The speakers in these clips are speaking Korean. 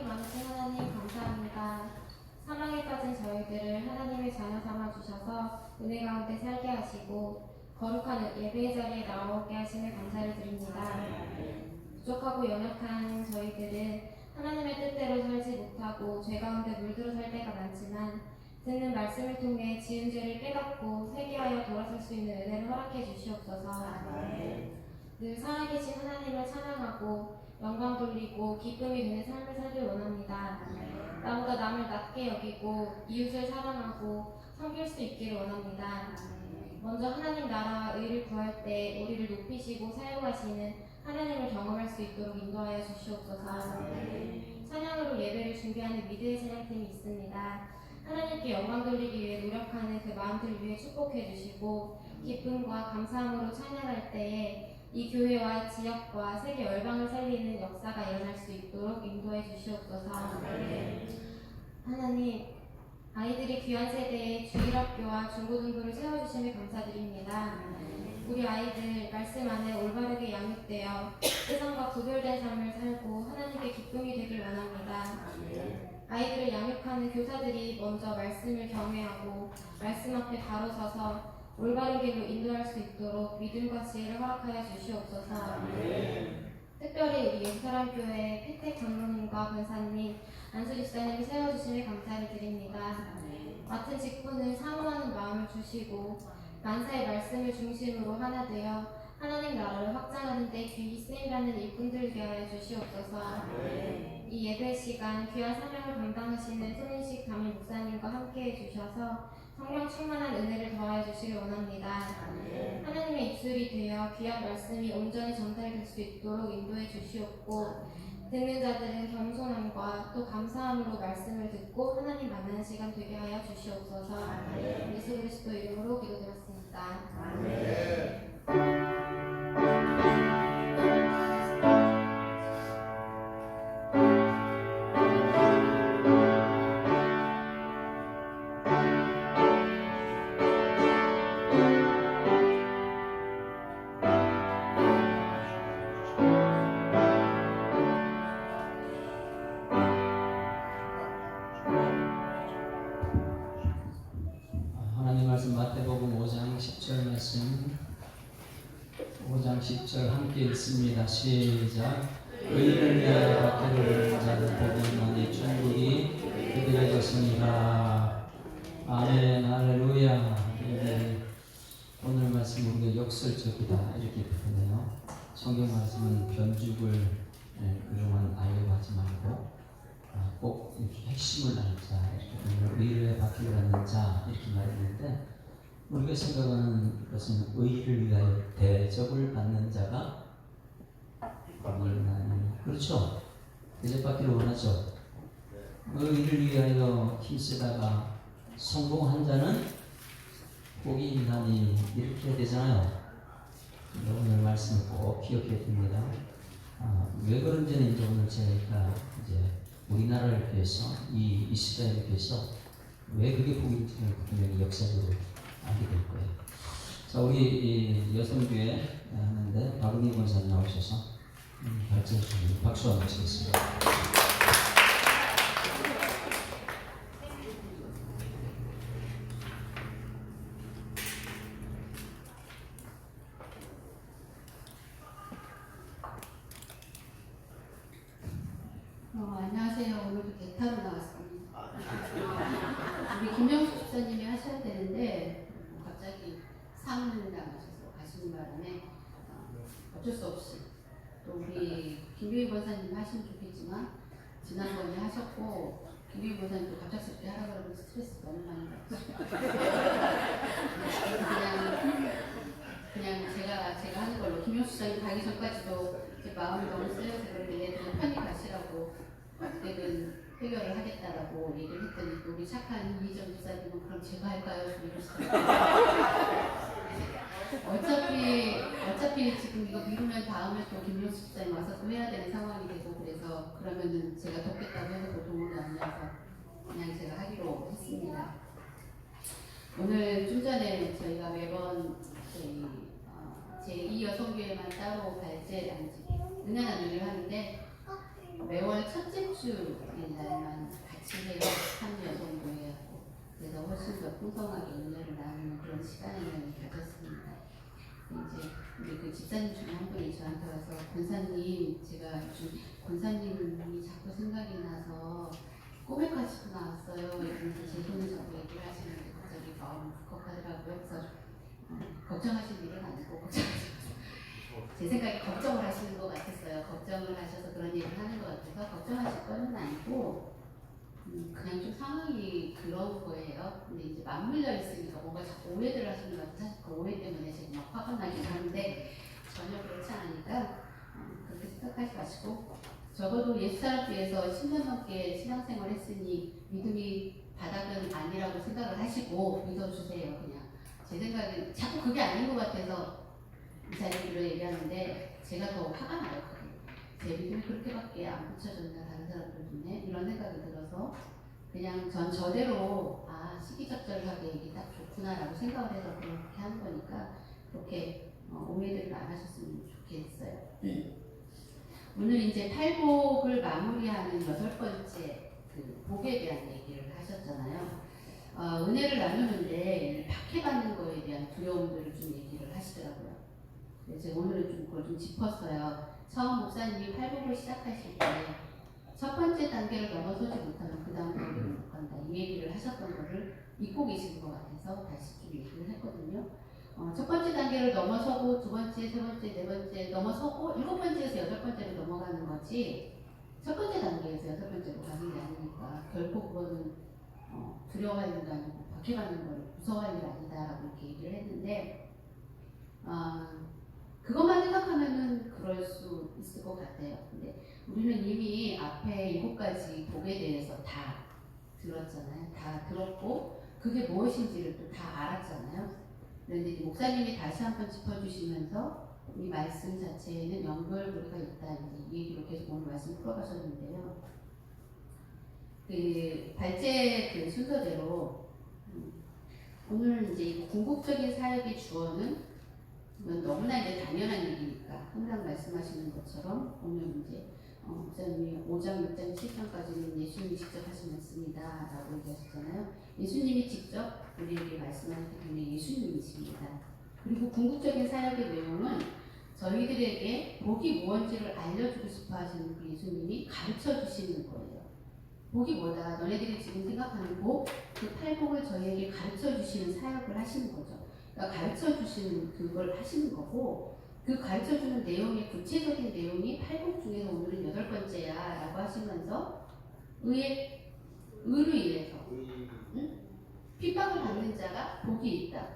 많으신 하나님 감사합니다. 사망에 빠진 저희들을 하나님의 자녀 삼아 주셔서 은혜 가운데 살게 하시고 거룩한 예배의 자리에 나오게 하심에 감사를 드립니다. 부족하고 연약한 저희들은 하나님의 뜻대로 살지 못하고 죄 가운데 물들어 살 때가 많지만 듣는 말씀을 통해 지은 죄를 깨닫고 회개하여 돌아설 수 있는 은혜를 허락해 주시옵소서. 늘 살아계신 하나님을 찬양하고 영광 돌리고 기쁨이 되는 삶을 살길 원합니다. 나보다 남을 낮게 여기고 이웃을 사랑하고 섬길 수 있기를 원합니다. 먼저 하나님 나라와 의를 구할 때 우리를 높이시고 사용하시는 하나님을 경험할 수 있도록 인도하여 주시옵소서. 찬양으로 예배를 준비하는 미드의 찬양팀이 있습니다. 하나님께 영광 돌리기 위해 노력하는 그 마음들 위해 축복해 주시고 기쁨과 감사함으로 찬양할 때에 이 교회와 지역과 세계 열방을 살리는 역사가 일어날 수 있도록 인도해 주시옵소서. 하나님, 아이들이 귀한 세대에 주일학교와 중고등부를 세워주심에 감사드립니다. 우리 아이들 말씀 안에 올바르게 양육되어 세상과 구별된 삶을 살고 하나님께 기쁨이 되길 원합니다. 아이들을 양육하는 교사들이 먼저 말씀을 경외하고 말씀 앞에 바로 서서 올바른 길로 인도할 수 있도록 믿음과 지혜를 허락하여 주시옵소서. 특별히 우리 예수사랑교회 패택 장로님과 권사님, 안수 집사님을 세워주심에 감사를 드립니다. 맡은 직분을 사모하는 마음을 주시고 만사의 말씀을 중심으로 하나 되어 하나님 나라를 확장하는 데 귀히 쓰임받는 일꾼들 되게 하여 주시옵소서. 이 예배 시간 귀한 사명을 감당하시는 손인식 담임 목사님과 함께해 주셔서 성령 충만한 은혜를 더하여 주시길 원합니다. 하나님의 입술이 되어 귀한 말씀이 온전히 전달될 수 있도록 인도해 주시옵고 듣는 자들은 겸손함과 또 감사함으로 말씀을 듣고 하나님 만나는 시간 되게 하여 주시옵소서. 예수 그리스도 이름으로 기도드렸습니다. 아멘. 마태복음 5장 10절 말씀 5장 10절 함께 읽습니다. 시작. 의인을 위하여 박해를 받는 자는 복이 많이 천국이 그들의 것이니라. 아멘. 할렐루야. 오늘 말씀 우리가 역설적이다 이렇게 부르네요. 성경 말씀은 변죽을 그동안 알려고 하지 말고 꼭 이렇게 핵심을 알자 이렇게 보면 의를 받기를 하는 자 이렇게 말했는데 우리가 생각하는 것은 의를 위하여 대접을 받는 자가 복을나니 그렇죠? 대접받기를 원하죠. 의를 위하여 힘쓰다가 성공한 자는 복이 있나니 이렇게 해야 되잖아요. 오늘 말씀을 꼭 기억해야 됩니다. 왜 그런지는 이제 오늘 제가 이제 우리나라를 위해서 이 시대를 위해서 왜 그게 복인지를 분명히 역사적으로 알게 될 거예요. 자, 우리 여성교회 하는데 박은희 권사님 나오셔서 발전해 주시면 박수 한번 치겠습니다. 안녕하세요. 오늘도 대타로 나왔습니다. 우리 김영수 집사님이 하셔야 되는데 갑자기 사문을 당하셔서 가시는 바람에 어쩔 수 없이 또 우리 김규희 권사님 하시면 좋겠지만 지난번에 하셨고 김규희 권사님도 갑작스럽게 하라고 하면 스트레스 너무 많이 받았어요. 그냥 제가 하는 걸로 김영수 집사님 가기 전까지도 제 마음이 너무 쓰여서 그런데 그냥 편히 가시라고 어떻게든 해결을 하겠다라고 얘기를 했더니 우리 착한 이희정 집사님은 그럼 제가 할까요? 어차피 지금 이거 미루면 다음에 또 김용수 집사님 와서 또 해야 되는 상황이 되고 그래서 그러면은 제가 돕겠다고 해서 도움이 안 나서 그냥 제가 하기로 했습니다. 오늘 좀 전에 저희가 매번 제2여성교회만 따로 발제 은연한 일을 하는데 매월 첫째 주일 날만 같이 해요. 한 여성교회하고. 그래서 훨씬 더 풍성하게 은혜를 나누는 그런 시간을 가졌습니다. 이제 우리 그 집사님 중에 한 분이 저한테 와서 권사님, 제가 요즘 권사님이 자꾸 생각이 나서 꿈에 가지고 나왔어요. 이러면서 제 손을 잡고 얘기를 하시는데 갑자기 마음이 울컥하더라고요. 그래서 걱정하실 일은 아니고 걱정하지 마세요. 제 생각에 걱정을 하시는 것 같았어요. 걱정을 하셔서 그런 얘기를 하는 것 같아서 걱정하실 건 아니고 그냥 좀 상황이 그런 거예요. 근데 이제 맞물려 있으니까 뭔가 자꾸 오해를 하시는 것 같아서 사실 그 오해 때문에 제가 막 화가 나긴 하는데 전혀 그렇지 않으니까 그렇게 생각하지 마시고 적어도 옛사람교회에서 10년 넘게 신앙생활 했으니 믿음이 바닥은 아니라고 생각을 하시고 믿어주세요. 그냥 제 생각엔 자꾸 그게 아닌 것 같아서 이사님들을 얘기하는데 제가 더 화가 나요. 제 믿음이 그렇게밖에 안 붙여졌나 다른 사람들 중에 이런 생각이 들어서 그냥 전 저대로 시기적절하게 이게 딱 좋구나라고 생각을 해서 그렇게 하는 거니까 그렇게 오해들을 안 하셨으면 좋겠어요. 오늘 이제 팔복을 마무리하는 8번째 그 복에 대한 얘기를 하셨잖아요. 은혜를 나누는데 박해받는 거에 대한 두려움들을 좀 얘기를 하시더라고요. 그래서 오늘은 좀 그걸 좀 짚었어요. 처음 목사님이 팔복을 시작하실 때 첫 번째 단계를 넘어서지 못하면 그 다음 단계를 못 간다. 이 얘기를 하셨던 거를 잊고 계시는 것 같아서 다시 좀 얘기를 했거든요. 첫 번째 단계를 넘어서고 두 번째, 세 번째, 네 번째 넘어서고 7번째에서 8번째로 넘어가는 거지 첫 번째 단계에서 8번째로 가는 게 아니니까 결코 그거는 두려워할 일도 아니고 박해받는 걸 무서워할 일 아니다라고 이렇게 얘기를 했는데 그것만 생각하면은 그럴 수 있을 것 같아요. 근데 우리는 이미 앞에 7가지 복에 대해서 다 들었잖아요. 다 들었고 그게 무엇인지를 또 다 알았잖아요. 그런데 이제 목사님이 다시 한번 짚어주시면서 이 말씀 자체에는 연결고리가 있다. 이제 이 얘기로 계속 오늘 말씀 풀어가셨는데요. 그 발제 그 순서대로 오늘 이제 궁극적인 사역의 주어는 이건 너무나 이제 당연한 얘기니까 항상 말씀하시는 것처럼 오늘 이제 목사님이 5장, 6장, 7장까지는 예수님이 직접 하신 말씀이다 라고 얘기하셨잖아요. 예수님이 직접 우리에게 말씀하셨기 때문에 예수님이십니다. 그리고 궁극적인 사역의 내용은 저희들에게 복이 무엇인지를 알려주고 싶어 하시는 그 예수님이 가르쳐 주시는 거예요. 복이 뭐다? 너네들이 지금 생각하는 복, 그 팔복을 저희에게 가르쳐 주시는 사역을 하시는 거죠. 그러니까 가르쳐 주시는 그걸 하시는 거고 그 가르쳐 주는 내용의 구체적인 내용이 팔복 중에서 오늘은 8번째야 라고 하시면서 의로 인해서 핍박을 받는 자가 복이 있다.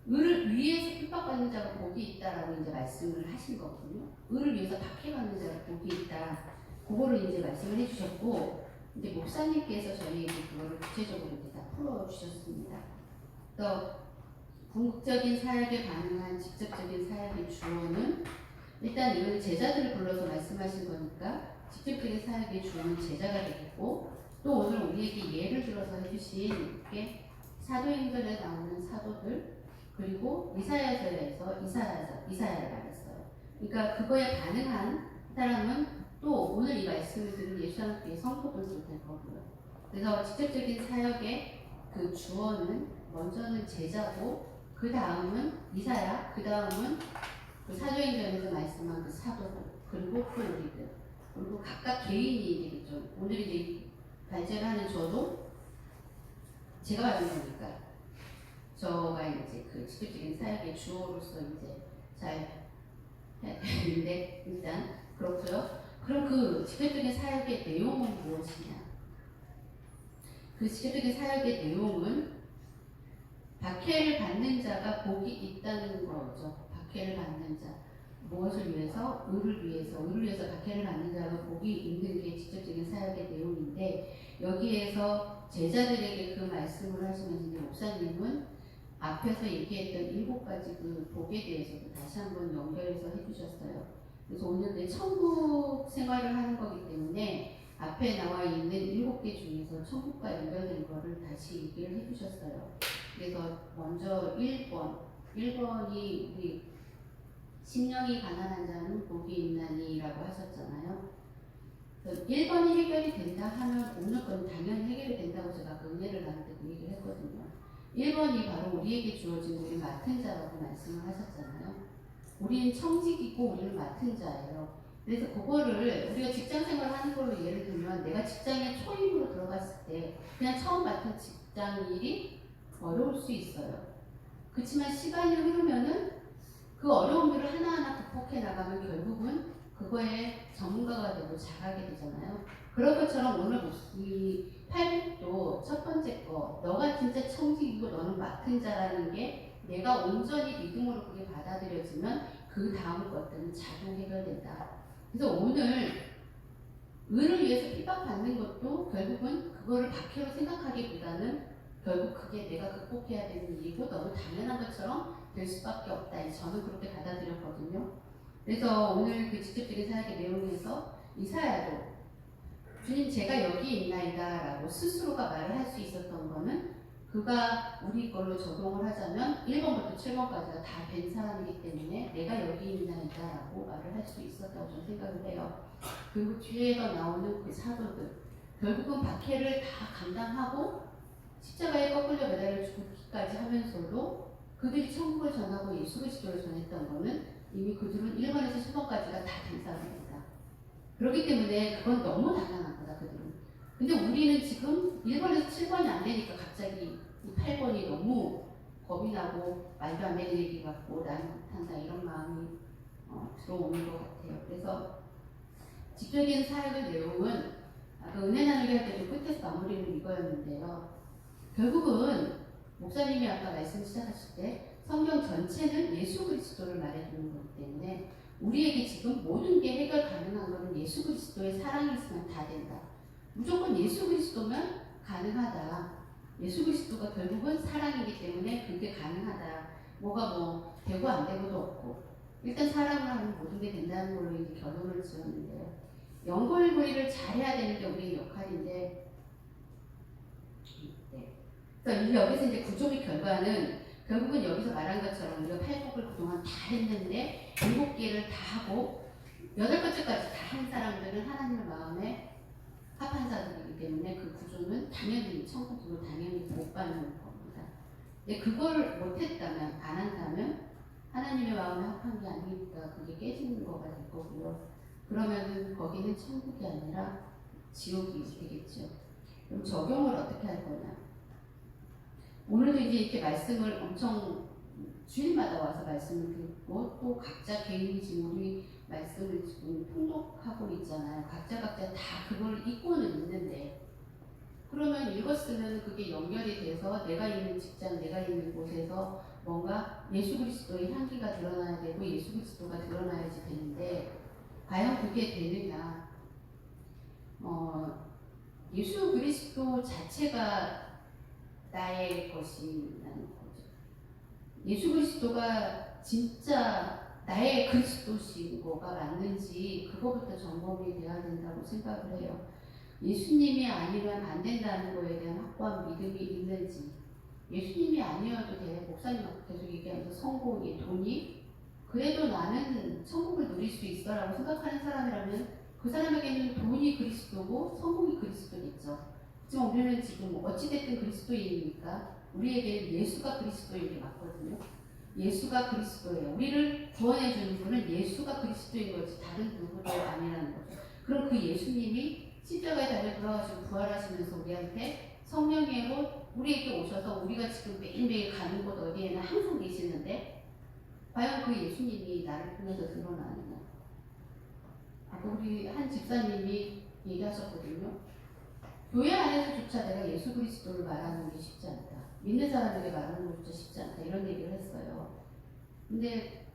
의를 위해서 핍박받는 자가 복이 있다라고 이제 말씀을 하신 거거든요. 의를 위해서 박해받는 자가 복이 있다. 그거를 이제 말씀을 해주셨고 이제 목사님께서 저희에게 그거를 구체적으로 이제 다 풀어주셨습니다. 또 궁극적인 사역에 반응한 직접적인 사역의 주어는 일단 이건 제자들을 불러서 말씀하신 거니까 직접적인 사역의 주어는 제자가 되겠고 또 오늘 우리에게 예를 들어서 해주신 게 사도행전에 나오는 사도들 그리고 이사야서에서 이사야를 말했어요. 그러니까 그거에 반응한 사람은 또 오늘 이 말씀을 들은 예수님께 성도들도 될 거고요. 그래서 직접적인 사역의 그 주어는 먼저는 제자고 그 다음은 이사야, 그 다음은 그 사도행전에서 말씀한 그 사도들, 그리고 또 우리들, 그리고 각각 개인이 되겠죠. 오늘 이제 발제를 하는 저도 제가 받은 거니까 저가 이제 그 직접적인 사역의 주어로서 이제 잘 해야 되는데 일단 그렇고요. 그럼 그 직접적인 사역의 내용은 무엇이냐? 그 직접적인 사역의 내용은 박해를 받는 자가 복이 있다는 거죠. 박해를 받는 자. 무엇을 위해서? 의를 위해서 박해를 받는 자가 복이 있는 게 직접적인 사역의 내용인데 여기에서 제자들에게 그 말씀을 하시면서 이제 목사님은 앞에서 얘기했던 7가지 그 복에 대해서도 다시 한번 연결해서 해주셨어요. 그래서 오늘 내 천국 생활을 하는 거기 때문에 앞에 나와 있는 7개 중에서 천국과 연결된 거를 다시 얘기를 해주셨어요. 그래서 먼저 1번이 우리 심령이 가난한 자는 복이 있나니 라고 하셨잖아요. 그래서 1번이 해결이 된다 하면 오늘 건 당연히 해결이 된다고 제가 그 은혜를 나눌 때 그 얘기를 했거든요. 1번이 바로 우리에게 주어진 우리 맡은 자라고 말씀을 하셨잖아요. 우리는 청직이고 우리는 맡은 자예요. 그래서 그거를 우리가 직장 생활을 하는 걸로 예를 들면 내가 직장에 초임으로 들어갔을 때 그냥 처음 맡은 직장 일이 어려울 수 있어요. 그렇지만 시간이 흐르면은 그 어려운 일을 하나하나 극복해 나가면 결국은 그거에 전문가가 되고 잘하게 되잖아요. 그런 것처럼 오늘 이 800도 첫 번째 거 너가 진짜 청직이고 너는 맡은 자라는 게 내가 온전히 믿음으로 그게 받아들여지면 그 다음 것들은 자동 해결된다. 그래서 오늘 의를 위해서 핍박받는 것도 결국은 그거를 박해로 생각하기보다는 결국 그게 내가 극복해야 되는 일이고 너무 당연한 것처럼 될 수밖에 없다. 저는 그렇게 받아들였거든요. 그래서 오늘 그 직접적인 사역의 내용에서 이사야도 주님 제가 여기 있나이다 라고 스스로가 말을 할 수 있었던 거는 그가 우리 걸로 적용을 하자면 1번부터 7번까지가 다 된 사람이기 때문에 내가 여기 있나이다 라고 말을 할 수 있었다고 저는 생각을 해요. 그리고 뒤에서 나오는 그 사도들 결국은 박해를 다 감당하고 십자가에 거꾸려 매달려 죽기까지 하면서도 그들이 천국을 전하고 예수 그리스도를 전했던 거는 이미 그들은 1번에서 10번까지가 다 된 사람입니다. 그렇기 때문에 그건 너무 당연한 거다 그들은. 근데 우리는 지금 1번에서 7번이 안 되니까 갑자기 이 8번이 너무 겁이 나고 말도 안 되는 얘기 같고 나는 못한다 이런 마음이 들어오는 것 같아요. 그래서 직접적인 사역의 내용은 아까 은혜 나누기 할 때도 끝에서 마무리를 이거였는데요. 결국은 목사님이 아까 말씀 시작하실 때 성경 전체는 예수 그리스도를 말해주는 거기 때문에 우리에게 지금 모든 게 해결 가능한 것은 예수 그리스도의 사랑이 있으면 다 된다. 무조건 예수 그리스도면 가능하다. 예수 그리스도가 결국은 사랑이기 때문에 그게 가능하다. 뭐가 뭐 되고 안 되고도 없고 일단 사랑을 하면 모든 게 된다는 걸로 이제 결론을 지었는데요. 연골고리를 잘해야 되는 게 우리의 역할인데 그래서 여기서 이제 구조의 결과는 결국은 여기서 말한 것처럼 우리가 8곡을 그동안 다 했는데 7개를 다 하고 8번째까지 다 한 사람들은 하나님의 마음에 합한 자들이기 때문에 그 구조는 당연히 천국으로 당연히 못 받는 겁니다. 근데 그걸 못했다면 안 한다면 하나님의 마음에 합한 게 아니니까 그게 깨지는 거가 될 거고요. 그러면은 거기는 천국이 아니라 지옥이 되겠죠. 그럼 적용을 어떻게 할 거냐? 오늘도 이제 이렇게 말씀을 엄청 주일마다 와서 말씀을 듣고 또 각자 개인이 지금 우리 말씀을 지금 통독하고 있잖아요. 각자 다 그걸 읽고는 있는데 그러면 읽었으면 그게 연결이 돼서 내가 있는 직장, 내가 있는 곳에서 뭔가 예수 그리스도의 향기가 드러나야 되고 예수 그리스도가 드러나야지 되는데 과연 그게 되느냐? 예수 그리스도 자체가 나의 것이라는 거죠. 예수 그리스도가 진짜 나의 그리스도신 거가 맞는지 그거부터 점검이 돼야 된다고 생각을 해요. 예수님이 아니면 안 된다는 거에 대한 확고한 믿음이 있는지 예수님이 아니어도 돼. 목사님 계속 얘기하면서 성공이, 돈이 그래도 나는 천국을 누릴 수 있어라고 생각하는 사람이라면 그 사람에게는 돈이 그리스도고 성공이 그리스도겠죠. 하지만 우리는 지금 어찌됐든 그리스도인이니까 우리에게는 예수가 그리스도인 게 맞거든요. 예수가 그리스도예요. 우리를 구원해 주는 분은 예수가 그리스도인 거지 다른 누구도 아니라는 거죠. 그럼 그 예수님이 십자가에 달려 돌아가시고 부활하시면서 우리한테 성령으로 우리에게 오셔서 우리가 지금 매일매일 가는 곳 어디에나 항상 계시는데 과연 그 예수님이 나를 통해서 드러나느냐. 아까 우리 한 집사님이 얘기하셨거든요. 교회 안에서조차 내가 예수 그리스도를 말하는 게 쉽지 않다. 믿는 사람에게 말하는 것조차 쉽지 않다. 이런 얘기를 했어요. 근데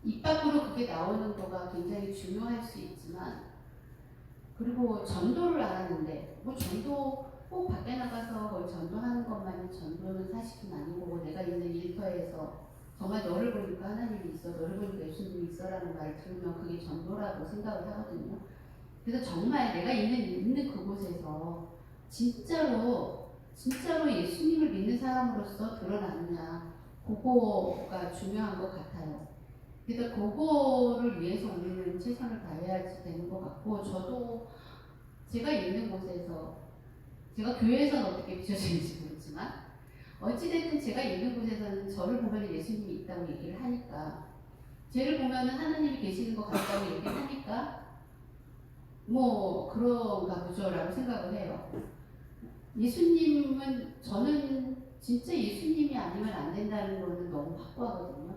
입 밖으로 그게 나오는 거가 굉장히 중요할 수 있지만 그리고 전도를 안 하는데 뭐 전도 꼭 밖에 나가서 거의 전도하는 것만이 전도는 사실은 아니고 내가 있는 일터에서 정말 너를 보니까 하나님이 있어, 너를 보니까 예수님이 있어라는 말을 들으면 그게 전도라고 생각을 하거든요. 그래서 정말 내가 있는 그곳에서 진짜로 예수님을 믿는 사람으로서 드러나느냐 그거가 중요한 것 같아요. 그래서 그거를 위해서 우리는 최선을 다해야지 되는 것 같고, 저도 제가 있는 곳에서, 제가 교회에서는 어떻게 비춰지는지 모르지만 어찌됐든 제가 있는 곳에서는 저를 보면 예수님이 있다고 얘기를 하니까, 쟤를 보면 하나님이 계시는 것 같다고 얘기를 하니까 뭐 그런가 보죠라고 생각을 해요. 예수님은, 저는 진짜 예수님이 아니면 안 된다는 거는 너무 확고하거든요.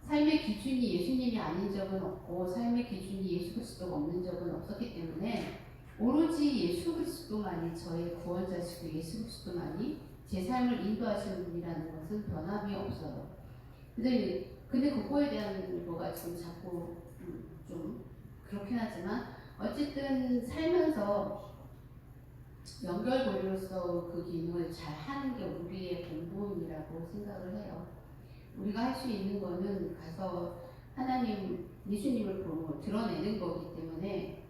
삶의 기준이 예수님이 아닌 적은 없고, 삶의 기준이 예수 그리스도가 없는 적은 없었기 때문에 오로지 예수 그리스도만이 저의 구원자시고, 예수 그리스도만이 제 삶을 인도하시는 분이라는 것은 변함이 없어요. 근데 그거에 대한 거가 지금 자꾸 좀 그렇긴 하지만, 어쨌든 살면서 연결고리로서 그 기능을 잘 하는 게 우리의 본분이라고 생각을 해요. 우리가 할 수 있는 거는 가서 하나님, 예수님을 보고 드러내는 거기 때문에,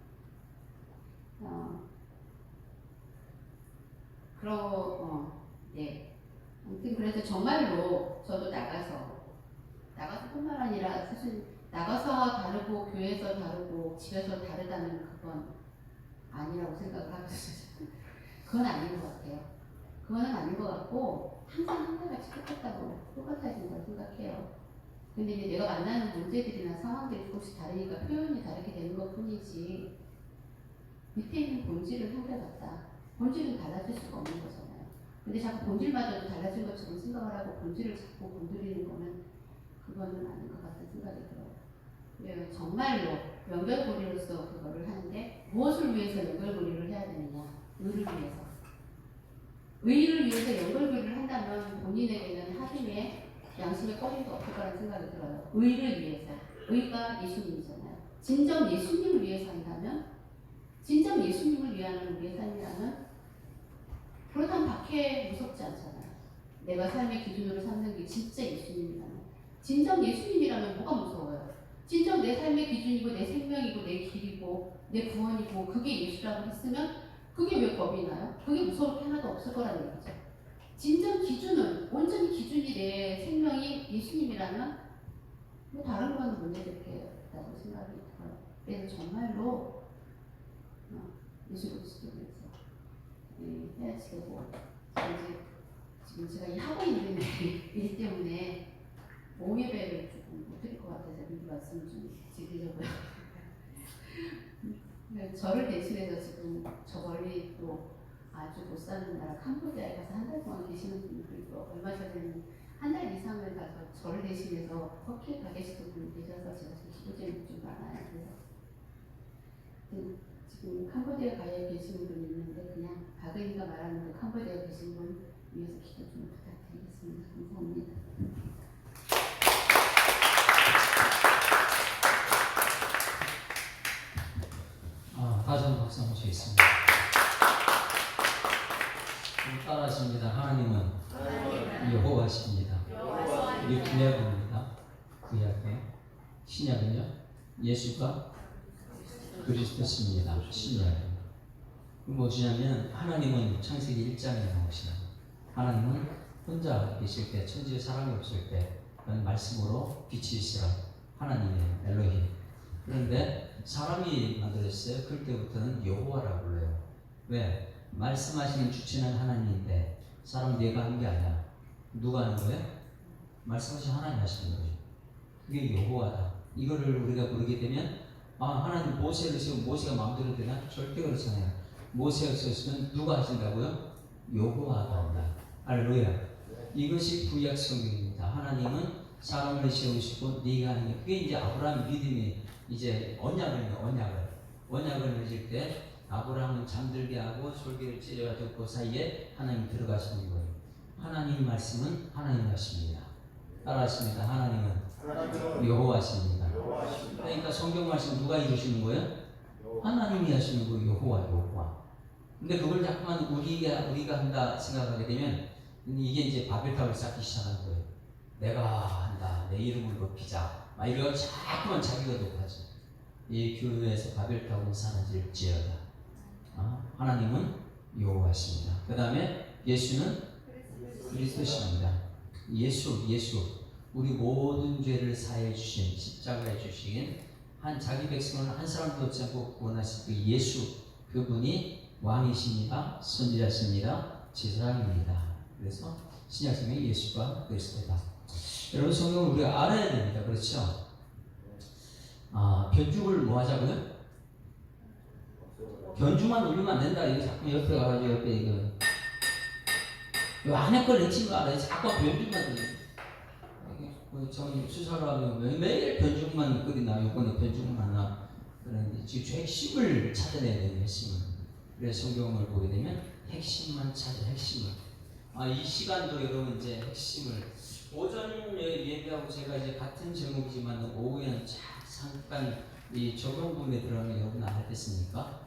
네. 아무튼 그래서 정말로 저도 나가서뿐만 아니라 사실 나가서 다르고 교회에서 다르고 집에서 다르다는 그건 아니라고 생각을 하거든요. 그건 아닌 것 같아요. 그거는 아닌 것 같고, 항상 한결같이 똑같아진 걸 생각해요. 근데 이제 내가 만나는 문제들이나 상황들이 조금씩 다르니까 표현이 다르게 되는 것 뿐이지, 밑에 있는 본질은 한결같다. 본질은 달라질 수가 없는 거잖아요. 근데 자꾸 본질마저도 달라진 것처럼 생각을 하고 본질을 자꾸 건드리는 거는 그거는 아닌 것 같은 생각이 들어요. 예, 정말로 연결고리로서 그거를 하는데, 무엇을 위해서 연결고리를 해야 되느냐? 의를 위해서. 의를 위해서 연결고리를 한다면 본인에게는 하림의 양심의 꺼림도 없을 거라는 생각이 들어요. 의를 위해서. 의가 예수님이잖아요. 진정 예수님을 위해서 한다면, 진정 예수님을 위한 우리의 삶이라면, 그렇다면 밖에 무섭지 않잖아요. 내가 삶의 기준으로 삼는 게 진짜 예수님이라면. 진정 예수님이라면 뭐가 무서워요? 진정 내 삶의 기준이고, 내 생명이고, 내 길이고, 내 구원이고, 그게 예수라고 했으면 그게 왜 겁이 나요? 그게 무서울 게 하나도 없을 거라는 얘기죠. 진정 기준은, 온전히 기준이 내 생명이 예수님이라면 뭐 다른 거는 문제될 게 없다고 생각이 들어요. 그래서 정말로 예수 그리스도를 해야지 되고, 지금 제가 이 하고 있는 일 때문에 오예배를 조금 못 드릴 것 같아서 미리 말씀을 좀 드리려고요. 저를 대신해서 지금 저 멀리 또 아주 못 사는 나라 캄보디아에 가서 한 달 동안 계시는 분들이 또 얼마 전에는 한 달 이상을 가서 저를 대신해서 터키에 가 계시는 분이 계셔서 제가 좀 기도제목이 좀 많아요. 그래서 지금 캄보디아 가에 계시는 분이 있는데, 그냥 박은희가 말하는 그 캄보디아에 계신 분 위해서 기도 좀 부탁드리겠습니다. 감사합니다. 다시 박수 한번 주겠습니다. 따라하십니다. 하나님은 여호와십니다. 우리 구약입니다. 구약에, 신약은요 예수가 그리스도십니다. 신약은 무엇이냐면, 하나님은 창세기 1장에 나오시는, 하나님은 혼자 계실 때, 천지에 사람이 없을 때 말씀으로 빛이시라 하나님의 엘로힘. 그런데 사람이 만들었어요. 그때부터는 여호와라고 불러요. 왜? 말씀하시는 주체는 하나님인데 사람 내가 하는 게 아니야. 누가 하는 거예요? 말씀하신 하나님 하시는 거죠. 그게 여호와다. 이거를 우리가 모르게 되면, 하나님 모세를 쓰면 모세가 마음대로 되나? 절대 그렇지 않아요. 모세가 썼으면 누가 하신다고요? 여호와가 한다. 할렐루야. 이것이 구약 성경입니다. 하나님은 사람을 세우시고 네가 하는 게, 그게 이제 아브라함 믿음이 이제 언약을 맺을 때 아브라함은 잠들게 하고 솔개를 찢어가지고 그 사이에 하나님 들어가시는 거예요. 하나님 말씀은 하나님 말씀입니다. 따라하십니다. 하나님은 여호와십니다. 그러니까 성경 말씀 누가 이루시는 거예요? 하나님이 하시는 거예요. 여호와. 근데 그걸 자꾸만 우리가 한다 생각하게 되면, 이게 이제 바벨탑을 쌓기 시작하는 거예요. 내가 한다. 내 이름을 높이자. 이거 자꾸만 자기가 높아져. 이 교회에서 바벨탑은 사라질지어다. 하나님은 여호와십니다. 그 다음에 예수는 그리스도십니다. 예수. 우리 모든 죄를 사해 주신 십자가에 주신 한 자기 백성을 한 사람도 없지 않고 구원하신 그 예수 그분이 왕이십니다. 선지자십니다. 제사장입니다. 그래서 신약성경에 예수가 그리스도다. 여러분 성경을 우리가 알아야 됩니다. 그렇죠? 변죽을 뭐 하자고요? 변죽만 울리면 안 된다. 이거 자꾸 옆에 가가지고 옆에 이거 요 안에 걸 핵심을 알아야 자꾸 변죽만 들려. 저는 수사를 하면 매일 변죽만 끓이나 요번에 변죽만 하나 그런데 지금 핵심을 찾아내야 되는 핵심을. 그래서 성경을 보게 되면 핵심만 찾아 핵심을. 이 시간도 여러분 이제 핵심을 오전 예배하고 제가 이제 같은 제목이지만 오후에는 잠깐 이 적용 부분에 들어가면 여러분 알겠습니까?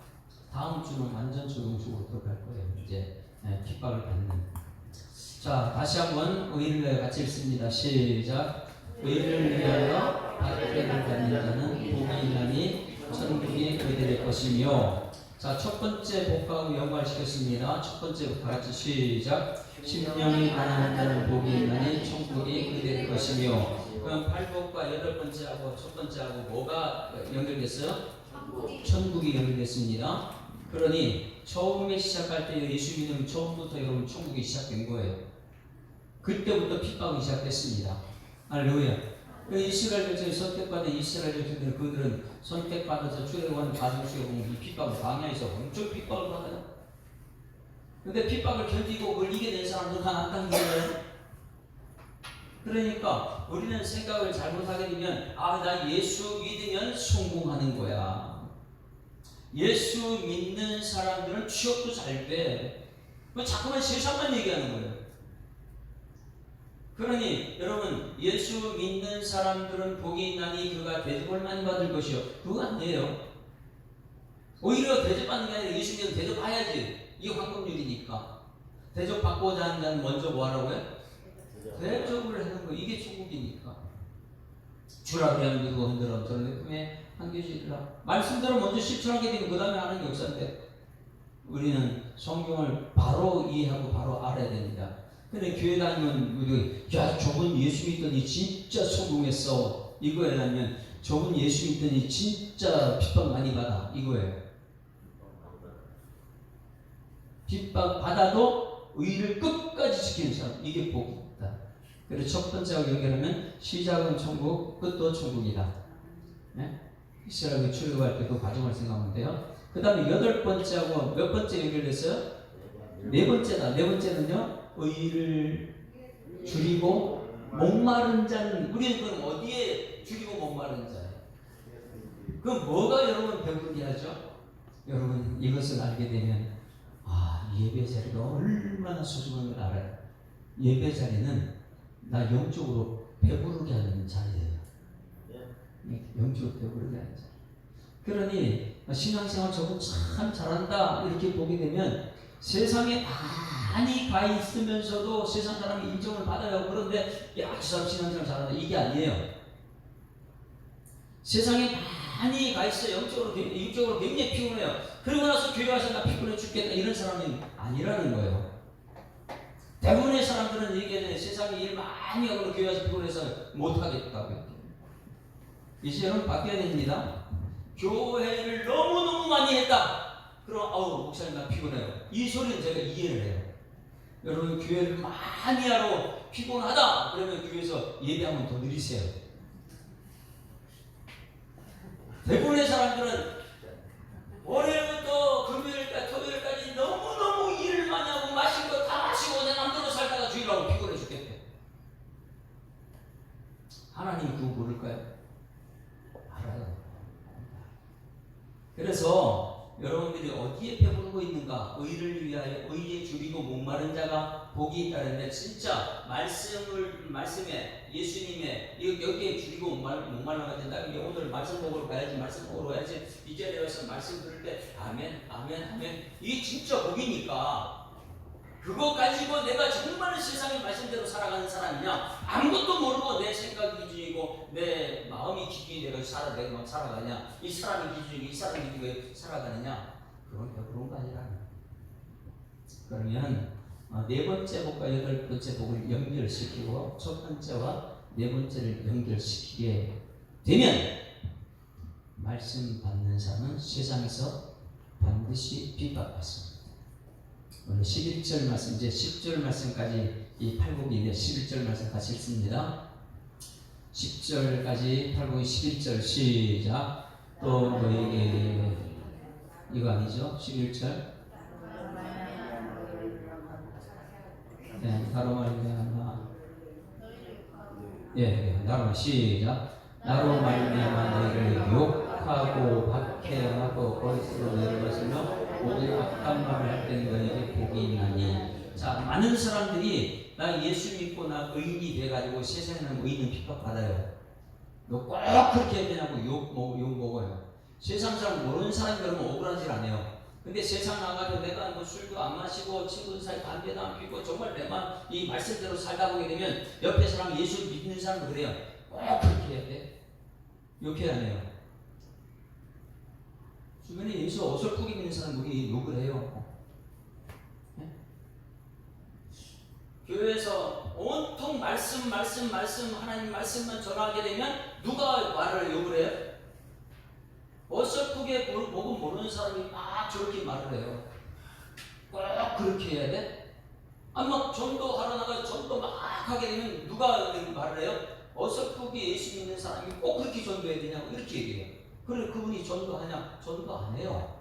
다음 주는 완전 적용적으로 들어갈 거예요. 이제 핍박을 받는. 자, 다시 한번 의를 위하여 같이 읽습니다. 시작. 의를 위하여 박해를 받는 자는 복이 있나니 천국이 그들의 것이며. 자, 첫 번째 복하고 연관시켰습니다. 첫 번째 다 같이 시작. 심령이 가난한 자는 복이 있나니 천국이 그들의 것이며. 그럼 8복과 8번째하고 첫 번째하고 뭐가 연결됐어요? 천국이 연결됐습니다. 그러니 처음에 시작할 때 예수 믿으면 처음부터 여러분 천국이 시작된 거예요. 그때부터 핍박이 시작됐습니다. 할렐루야. 그 이스라엘 백성이 선택받은 이스라엘 백성들은 그들은 선택받아서 출애굽하는 과정 속에 보면 이 핍박을 광야에서 엄청 핍박을 받아요. 근데 핍박을 견디고 그걸 이겨낸 사람들은 안 당기잖아요. 그러니까 우리는 생각을 잘못하게 되면 나 예수 믿으면 성공하는 거야. 예수 믿는 사람들은 취업도 잘 돼. 자꾸만 세상만 얘기하는 거예요. 그러니 여러분 예수 믿는 사람들은 복이 있나니 그가 대접을 많이 받을 것이요. 그거 아니에요. 오히려 대접받는 게 아니라 예수 믿으면 대접해야지. 이게 황금률이니까. 대접받고자 하는 자는 먼저 뭐 하라고요? 대접을 하는 거. 이게 천국이니까. 주라 그러면 누구 흔들어 저는 꿈에 한겨지리라. 말씀대로 먼저 실천하게 되면 그 다음에 하는 게 역사인데 우리는 성경을 바로 이해하고 바로 알아야 됩니다. 근데 교회 다니면 우리 저분 예수 믿더니 진짜 성공했어 이거에 아니면 저분 예수 믿더니 진짜 핍박 많이 받아 이거예요. 핍박 받아도 의를 끝까지 지키는 사람 이게 복이다. 그래서 첫 번째하고 연결하면 시작은 천국 끝도 천국이다. 네? 이스라엘이 출애굽할 때 그 과정을 생각하면 돼요. 그 다음에 8번째하고 몇 번째 연결됐어요? 네 번째다. 네 번째는요 의를 줄이고 목마른 자는 우리는 그럼 어디에 줄이고 목마른 자예요? 그럼 뭐가 여러분 배부르게 하죠? 여러분 이것을 알게 되면 예배 자리가 얼마나 소중한 걸 알아요. 예배 자리는 나 영적으로 배부르게 하는 자리예요. 영적으로 배부르게 하는 자리. 그러니 신앙생활 저분 참 잘한다 이렇게 보게 되면 세상에 많이 가 있으면서도 세상 사람이 인정을 받아요. 그런데 저 사람 신앙생활 잘한다 이게 아니에요. 세상에 많이 가 있어요. 영적으로 굉장히 피곤해요. 그러고 나서 교회 와서 나 피곤해 죽겠다 이런 사람이 아니라는 거예요. 대부분의 사람들은 얘기하잖아요. 세상에 일 많이 하고 교회 와서 피곤해서 못하겠다고. 이제 여러분 바뀌어야 됩니다. 교회를 너무너무 많이 했다. 그럼 목사님 나 피곤해요. 이 소리는 제가 이해를 해요. 여러분 교회를 많이 하러 피곤하다. 그러면 교회에서 예배 한번 더 늘리세요. 대부분의 사람들은 월요일부터 금요일까지 토요일까지 너무너무 일을 많이 하고 마신 거 다 마시고 내 맘대로 살다가 주일하고 피곤해 죽겠대. 하나님 그거 모를까요? 알아요. 그래서 여러분들이 어디에 배부르고 있는가? 의를 위하여 의에 줄이고 목마른 자가 복이 있다는데 진짜 말씀에 예수님의 여기에 줄이고 목말라야 된다. 오늘 말씀 먹으러 가야지 말씀 먹으러 가야지 이 자리에 와서 말씀 들을 때 아멘 아멘 아멘 이게 진짜 복이니까 그거 가지고 내가 정말 세상의 말씀대로 살아가는 사람이냐 아무것도 모르고 내 생각 기준이고 내 마음이 기준이 내가 살아가냐 이 사람의 기준이고 이 사람의 기준이 살아가느냐 그건 그런 거 아니라. 그러면 네 번째 복과 8번째 복을 연결시키고 첫 번째와 네 번째를 연결시키게 되면 말씀 받는 사람은 세상에서 반드시 핍박받습니다. 오늘 11절 말씀, 이제 10절 말씀까지 이 팔복이 이제 11절 말씀 같이 읽습니다. 10절까지 팔복이 11절 시작. 또 너에게 이거 아니죠? 11절 네, 나로 말미암아 나로 시작. 나로 말미암아 너희를 욕하고 박해하고 거짓으로 내려가시며 모든 악한 말을 할 때는 너희에게 복이 있나니. 자, 많은 사람들이 나 예수 믿고 나 의인이 돼가지고 세상에는 의인은 핍박받아요. 너 꼭 그렇게 해야 되냐고 욕 먹어요. 세상 사람 모르는 사람이 그러면 억울한 짓 안 해요. 근데 세상 나가서 내가 뭐 술도 안 마시고 친구 사이 담배도 안 피고 정말 내만 이 말씀대로 살다 보게 되면 옆에 사람 예수 믿는 사람도 그래요. 꼭 그렇게 해야 돼. 욕해야 해요. 주변에 예수 어설프게 믿는 사람 우리 욕을 해요. 네? 교회에서 온통 말씀 하나님 말씀만 전하게 되면 누가 말을 욕을 해요? 어설프게 보고 모르는 사람이 막 저렇게 말을 해요. 꼭 그렇게 해야 돼? 막 전도하러 나가 전도 막 하게 되면 누가 말을 해요? 어설프게 예수 믿는 사람이 꼭 그렇게 전도해야 되냐고 이렇게 얘기해요. 그래 그분이 전도하냐? 전도 안 해요.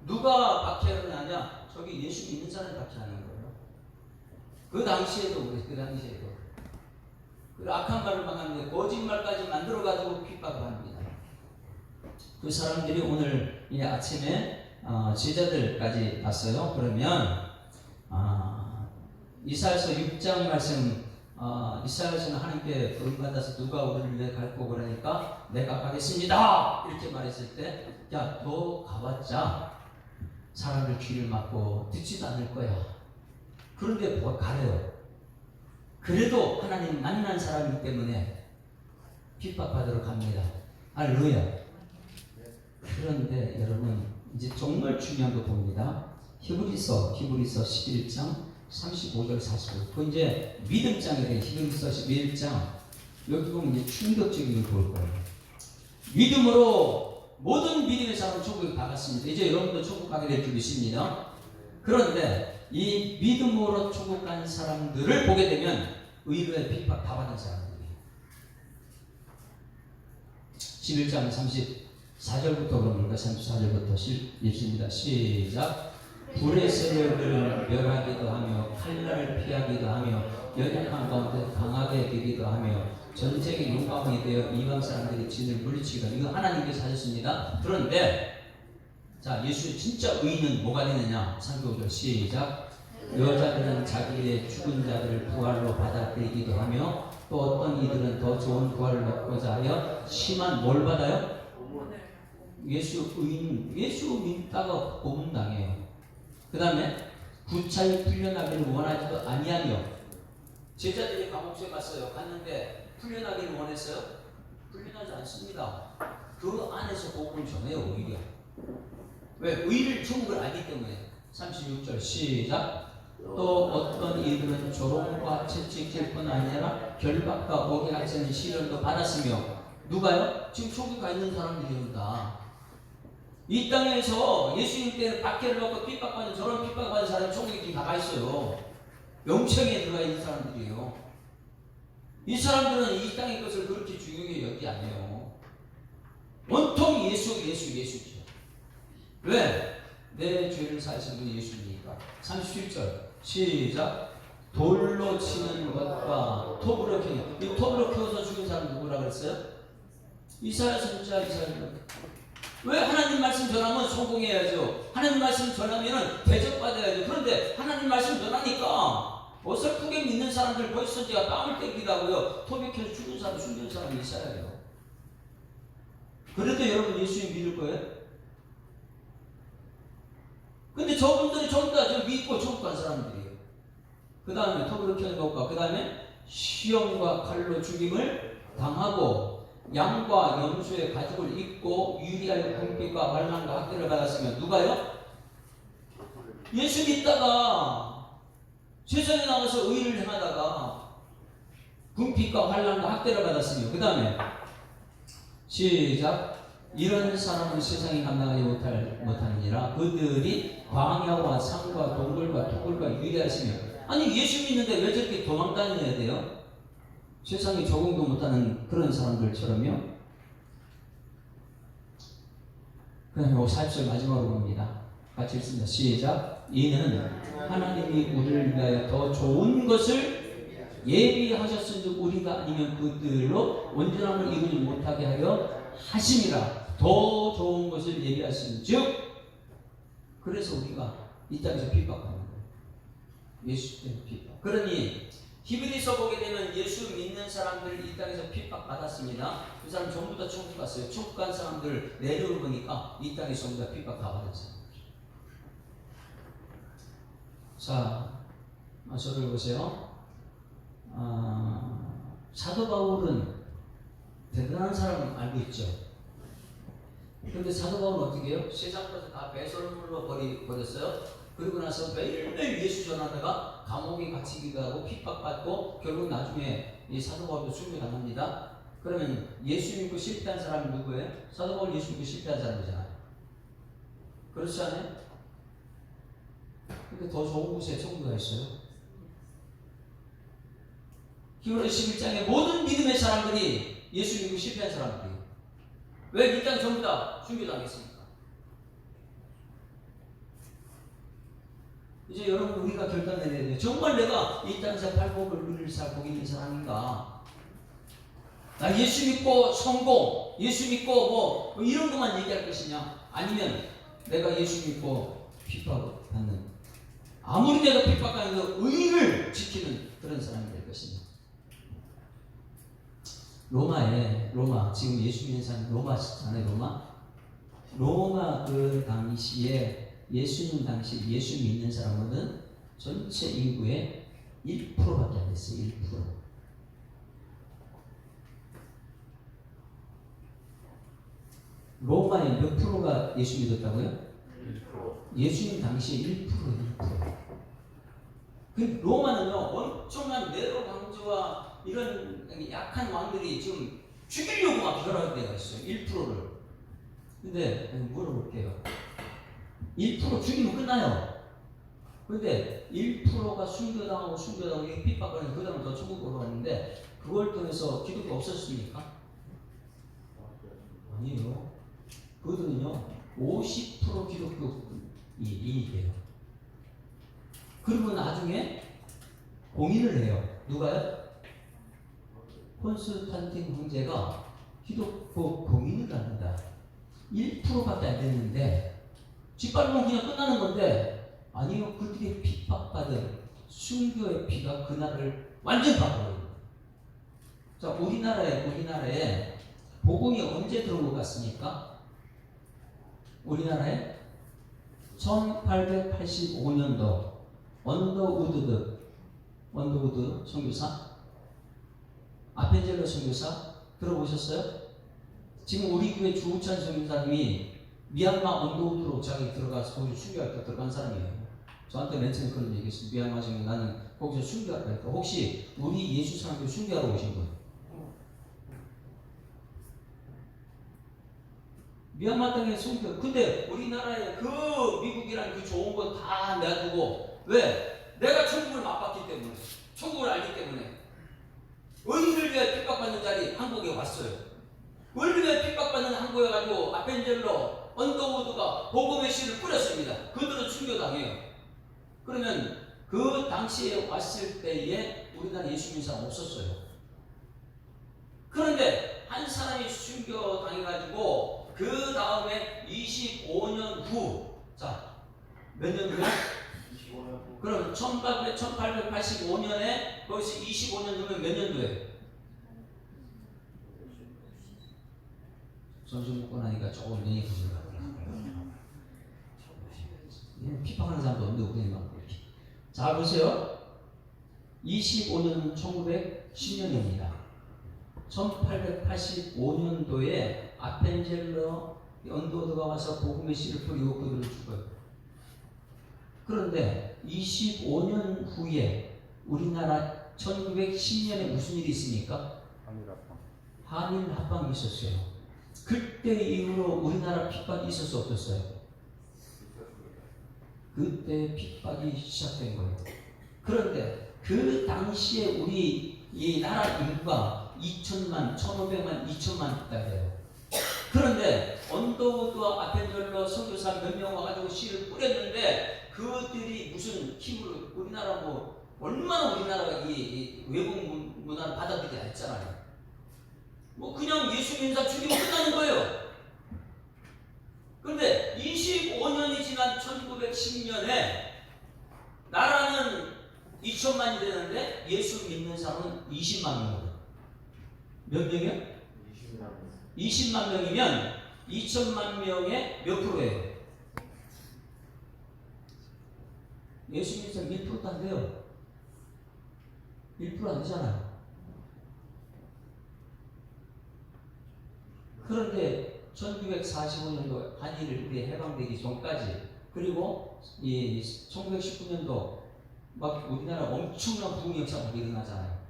누가 박해를 하냐? 저기 예수 믿는 사람이 박해하는 거예요. 그 당시에도 그 악한 말을 막하는데 거짓말까지 만들어가지고 핍박을 합니다. 그 사람들이 오늘 이 아침에 제자들까지 봤어요. 그러면 이사야서 6장 말씀, 이사야서는 하나님께 부름받아서 누가 우리를 위해 갈고 그러니까 내가 가겠습니다 이렇게 말했을 때 야 너 가봤자 사람들 귀를 막고 듣지도 않을 거야. 그런데 뭐 가래요. 그래도 하나님 만난 사람이기 때문에 핍박받으러 갑니다. 할렐루야. 그런데 여러분 이제 정말 중요한 거 봅니다. 히브리서 11장 35절 45절. 그 이제 믿음장이래요. 히브리서 11장. 여기 보면 이제 충격적인 걸 볼 거예요. 믿음으로 모든 믿음의 사람은 천국에 가봤습니다. 이제 여러분도 천국 가게 될 줄 믿습니다. 그런데 이 믿음으로 천국 간 사람들을 보게 되면 의로의 핍박 다 받은 사람들이에요. 11장 34절부터 그럽니까? 34절부터 읽습니다. 시작. 불의 세력을 멸하기도 하며 칼날을 피하기도 하며 연약한 가운데 강하게 되기도 하며 전쟁의 용광이 되어 이방 사람들이 진을 물리치기도 하며. 이거 하나님께서 하셨습니다. 그런데 자, 예수의 진짜 의인은 뭐가 되느냐? 35절 시작. 여자들은 자기의 죽은 자들을 부활로 받아들이기도 하며 또 어떤 이들은 더 좋은 부활을 얻고자 하여 심한 뭘 받아요? 예수 믿다가 고문당해요. 그 다음에 구차히 풀려나기를 원하지도 아니하며. 제자들이 감옥에 갔어요. 갔는데 풀려나기를 원했어요? 풀려나지 않습니다. 그 안에서 복음을 전해요. 오히려. 왜? 의를 천국을 알기 때문에. 36절 시작. 또 어떤 이들은 조롱과 채찍질 뿐 아니라 결박과 목에 갇히는 시련도 받았으며. 누가요? 지금 천국에 가 있는 사람들입니다. 이 땅에서 예수님 때문에 박해를 받고 핍박받는 저런 핍박받는 사람이 천국에 지금 나가 있어요. 영청에 들어가 있는 사람들이에요. 이 사람들은 이 땅의 것을 그렇게 중요하게 여기지 않아요. 온통 예수죠. 왜? 내 죄를 사하신 분이 예수니까. 37절 시작. 돌로 치는 것과 톱으로 키는. 이 톱으로 키워서 죽은 사람 누구라 그랬어요? 이사야 선지자 이사야. 왜? 하나님 말씀 전하면 성공해야죠. 하나님 말씀 전하면 대접받아야죠. 그런데 하나님 말씀 전하니까 어설프게 믿는 사람들 벌써 제가 뺨을 때리기도 하고요. 톱에 켜서 죽은 사람, 숨긴 사람이 있어야 해요. 그래도 여러분 예수님 믿을 거예요? 근데 저분들이 전부 다 저 믿고 천국 간 사람들이에요. 그 다음에 톱으로 켜는 것과 그 다음에 시험과 칼로 죽임을 당하고 양과 염소의 가죽을 입고 유리하여 궁핍과 반란과 학대를 받았으면. 누가요? 예수 믿다가 세상에 나가서 의를 행하다가 궁핍과 환난과 학대를 받았으며 그 다음에 시작. 이런 사람은 세상이 감당하지 못하느니라. 그들이 광야와 산과 동굴과 토굴과 유리하시며. 아니 예수 믿는데 왜 저렇게 도망다녀야 돼요? 세상에 적응도 못하는 그런 사람들처럼요. 그다음에 40절 마지막으로 봅니다. 같이 읽습니다. 시작. 이는 하나님이 우리를 위하여 더 좋은 것을 예비하셨은즉 우리가 아니면 그들로 온전함을 이루지 못하게 하려 하심이라. 더 좋은 것을 예비하신즉 그래서 우리가 이 땅에서 핍박하는 거예요. 예수 때문에 핍박. 그러니 히브리서 보게 되면 예수 믿는 사람들 이 땅에서 핍박받았습니다. 그 사람 전부 다 천국 갔어요. 천국 간 사람들 내려오 보니까 이 땅에 전부 다 핍박 다 받았어요. 자, 저를 보세요. 사도 바울은 대단한 사람 알고 있죠. 그런데 사도 바울은 어떻게 해요? 세상 것을 다 배설물로 버렸어요. 그리고 나서 매일매일 예수 전하다가 감옥에 갇히기도 하고 핍박받고 결국 나중에 이 사도 바울도 순교당합니다. 그러면 예수 믿고 실패한 사람이 누구예요? 사도 바울 예수 믿고 실패한 사람이잖아요. 그렇지 않아요? 근데 더 좋은 곳에 천국가 있어요. 히브리서 11장에 모든 믿음의 사람들이 예수 믿고 실패한 사람들이 왜 이 땅 전부 다 순교당했습니까? 이제 여러분 우리가 결단해야 돼요. 정말 내가 이 땅에서 팔복을 누릴 살 복이 있는 사람인가? 나 예수 믿고 성공, 예수 믿고 뭐 이런 것만 얘기할 것이냐? 아니면 내가 예수 믿고 핍박받는 아무리 내가 핍박하는 의를 지키는 그런 사람이 될 것이냐? 로마 지금 예수 믿는 사람이 로마잖아요. 로마 그 당시에 예수님 당시 예수 믿는 사람은 전체 인구의 1%밖에 안 됐어요. 1%. 로마의 몇 프로가 예수 믿었다고요? 1%. 예수님 당시에 1%. 그 로마는요 엄청난 네로 황제와 이런 약한 왕들이 지금 죽이려고 막 결합할 때가 있어요. 1%를. 근데 물어볼게요. 1% 죽이면 끝나요. 근데 1%가 순교당하고 핍박하는 그 다음에 더 천국으로 갔는데 그걸 통해서 기독교 없었습니까? 아니에요. 그들은요 50% 기독교인이에요. 그리고 나중에 공인을 해요. 누가요? 콘스탄틴 황제가 기독교 공인을 합니다. 1%밖에 안 됐는데 짓밟으면 그냥 끝나는 건데 아니요. 그들이 핍박받은 순교의 피가 그날을 완전 바꿔요. 자, 우리나라에 복음이 언제 들어온 것 같습니까? 우리나라에 1885년도 언더우드 선교사 아펜젤러 선교사 들어보셨어요? 지금 우리 교회 주우찬 선교사님이 미얀마 언더우드로 자기 들어가서 거기 순교할 때 들어간 사람이에요. 저한테 맨 처음에 그런 얘기했어요. 미얀마 중에 나는 거기서 순교할 거니까 혹시 우리 예수 사람들 순교하러 오신 분? 미얀마 땅에 순교. 근데 우리나라에 그 미국이란 그 좋은 거 다 놔두고 왜? 내가 천국을 맛봤기 때문에 천국을 알기 때문에 의인을 위해 핍박받는 자리 한국에 왔어요. 의인을 위해 핍박받는 한국에 가지고 아펜젤러 언더우드가 복음의 씨를 뿌렸습니다. 그들은 순교당해요. 그러면 그 당시에 왔을 때에 우리나라 예수 믿는 사람 없었어요. 그런데 한 사람이 순교당해가지고 그 다음에 25년 후, 자, 몇 년 후에? 25년 후. 그럼 1885년에 거기서 25년 후면 몇 년도에? 점심 먹고 나니까 조금 눈이 부실하더라고요. 핍박하는 사람도 없는데 우리는 막 이렇게. 자, 보세요. 25년은 1910년입니다. 1885년도에 아펜젤러 언더우드가 와서 복음의 씨를 뿌리고 그들을 죽어요. 그런데 25년 후에 우리나라 1910년에 무슨 일이 있습니까? 한일 합방이 있었어요. 그때 이후로 우리나라 핍박이 있었어 없었어요? 그때 핍박이 시작된 거예요. 그런데 그 당시에 우리 이 나라 인구가 2천만, 1,500만, 2천만 있다고요. 그런데 언더우드와 아펜젤러 선교사 몇 명 와가지고 씨를 뿌렸는데 그들이 무슨 힘으로 우리나라 뭐 얼마나 우리나라가 이 외국 문화를 받아들이지 않았잖아요. 뭐 그냥 예수 인사 죽이면 끝나는 거예요. 그런데 25년이 지난 1910년에 나라는 2천만이 되는데 예수 믿는 사람은 20만 명이에요. 몇 명이요? 20만 명이면 2천만 명의 몇 프로예요? 예수 믿는 사람 1%도 안 돼요. 1% 안 되잖아요. 그런데 1945년도 한일을 우리 해방되기 전까지 그리고 1919년도 막 우리나라 엄청난 부흥 역사가 일어나잖아요.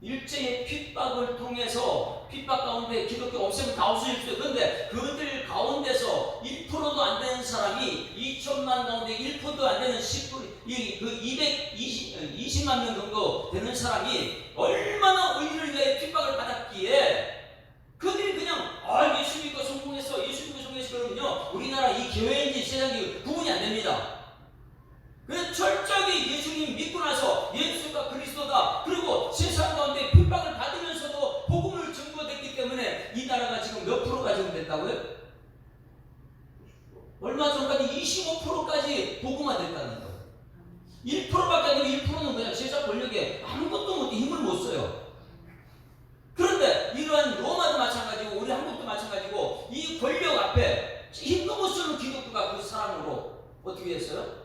일제의 핍박을 통해서 핍박 가운데 기독교 없애면 다 없어질 수 있어요. 그런데 그들 가운데서 1%도 안 되는 사람이 2천만 가운데 1%도 안 되는 20만 명 정도 되는 사람이 얼마나 의를 위해 핍박을 받았기에 그들이 그냥 예수 믿고 성공했어, 예수 믿고 성공했어 그러면요 우리나라 이 교회인지 세상이 구분이 안 됩니다. 그래서 철저하게 예수님 믿고 나서 예수가 그리스도다. 그리고 세상 가운데 핍박을 받으면서도 복음을 증거됐기 때문에 이 나라가 지금 몇 프로가 지금 됐다고요? 얼마 전까지 25%까지 복음화됐다는 거예요. 1%밖에 안 되면 1%는 그냥 세상 권력에 아무것도 못해 힘을 못 써요. 그런데 이러한 로마도 마찬가지고 우리 한국도 마찬가지고 이 권력 앞에 힘도 못 쓰는 기독교가 그 사람으로 어떻게 했어요?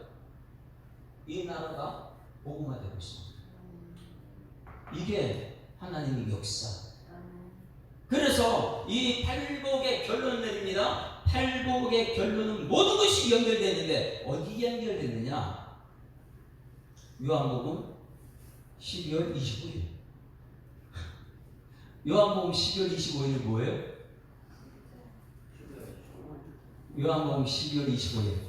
이 나라가 복음화되고 있습니다. 이게 하나님의 역사. 그래서 이 팔복의 결론을 내립니다. 팔복의 결론은 모든 것이 연결되는데 어디에 연결되느냐? 요한복음 12월 25일. 요한복음 12월 25일 뭐예요? 요한복음 12월 25일.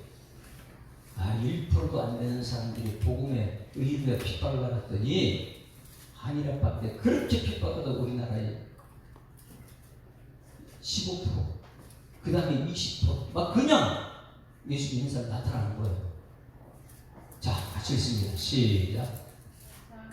1%도 안 되는 사람들이 복음의 의도에 핍박을 받았더니 한일합방 때 그렇게 핍박하던 우리나라에 15%, 그 다음에 20%, 막 그냥 예수 믿는 사람 나타나는 거예요. 자, 같이 읽습니다. 시작.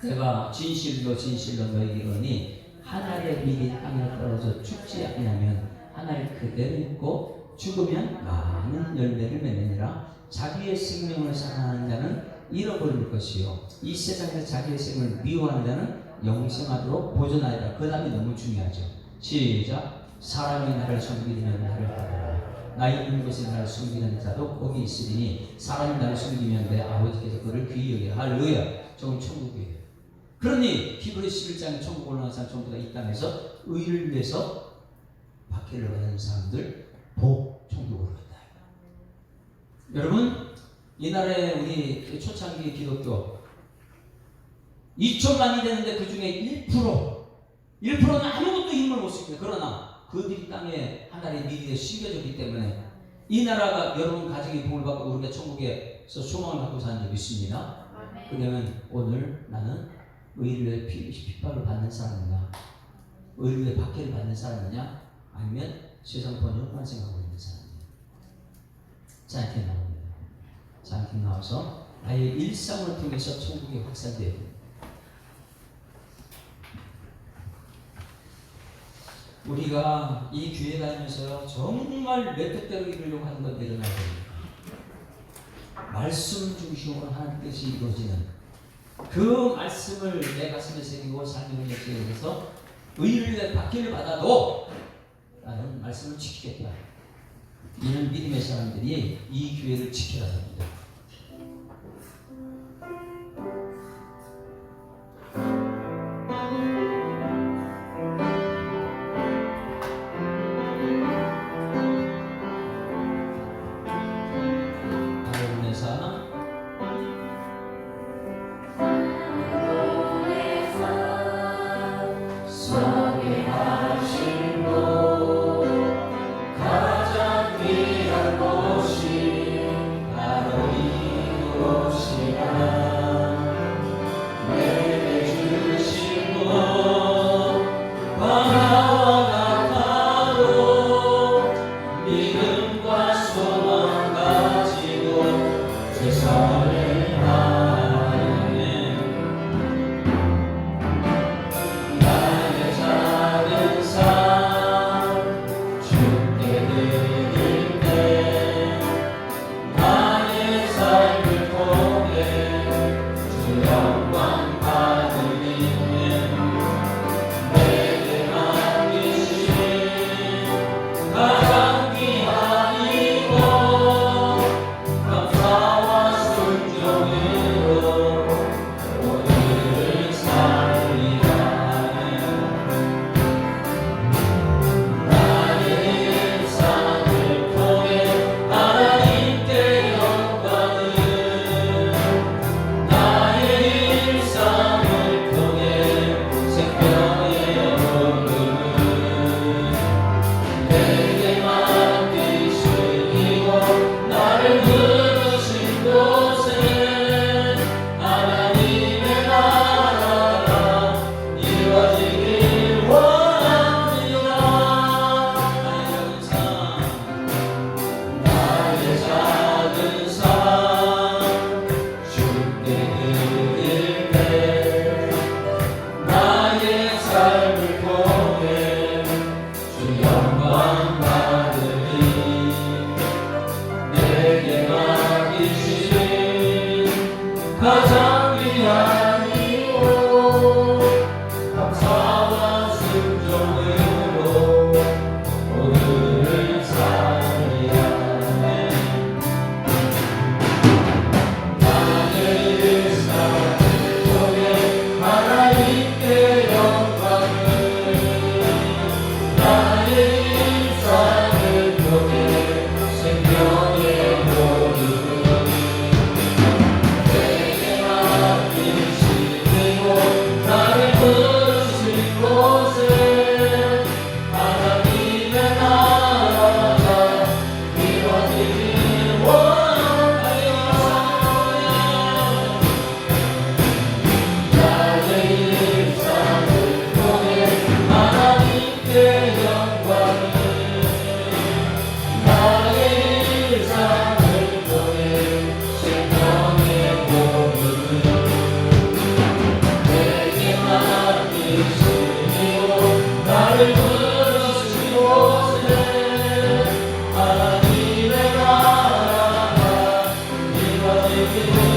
내가 진실로 진실로 너희에게 이르노니 하늘에 미리 땅에 떨어져 죽지 아니하면 하늘 그대로 있고 죽으면 많은 열매를 맺느니라. 자기의 생명을 사랑하는 자는 잃어버릴 것이요 이 세상에서 자기의 생명을 미워하는 자는 영생하도록 보존하리라. 그 다음이 너무 중요하죠. 시작. 사람이 나를 섬기면 나를 따르라. 나 있는 곳에 나를 섬기는 자도 거기 있으리니 사람이 나를 섬기면 내 아버지께서 그를 귀히 여기라. 할렐루야. 저건 천국이에요. 그러니 히브리 11장에 천국 올라간 사람 전부 다 이 땅에서 의를 위해서 박해를 받는 사람들 복 천국으로 간다. 여러분, 이 나라에 우리 초창기 기독교 2천만이 되는데 그 중에 1%는 아무것도 힘을 못 씁니다. 그러나 그들이 땅에 하나님의 미리에 심겨졌기 때문에 이 나라가 여러분 가정의 복을 받고 우리가 천국에서 소망을 갖고 사는 줄 믿습니다. 그러면 오늘 나는 의를 위해 핍박을 받는 사람이냐, 의를 위해 박해를 받는 사람이냐, 아니면 세상 번영만 생각하고 있는 사람이냐. 짧게 나옵니다. 짧게 나와서 나의 일상을 통해서 천국이 확산되어야 됩니다. 우리가 이 교회 다니면서 정말 내 뜻대로 이루려고 하는 건 내려놔야 됩니다. 말씀 중심으로 하나님 뜻이 이루어지는 그 말씀을 내 가슴에 새기고 삶의 역사에서 의를 위해 박해를 받아도 나는 말씀을 지키겠다. 이런 믿음의 사람들이 이 교회를 지켜야 합니다. 가장 귀한 이곳 감사와 순종으로 오늘을 살리하네. 나의 일상을 통해 하나님께 영광을 나의 일상을 통해 생명의 모든 하나님의 나라가 이루어지길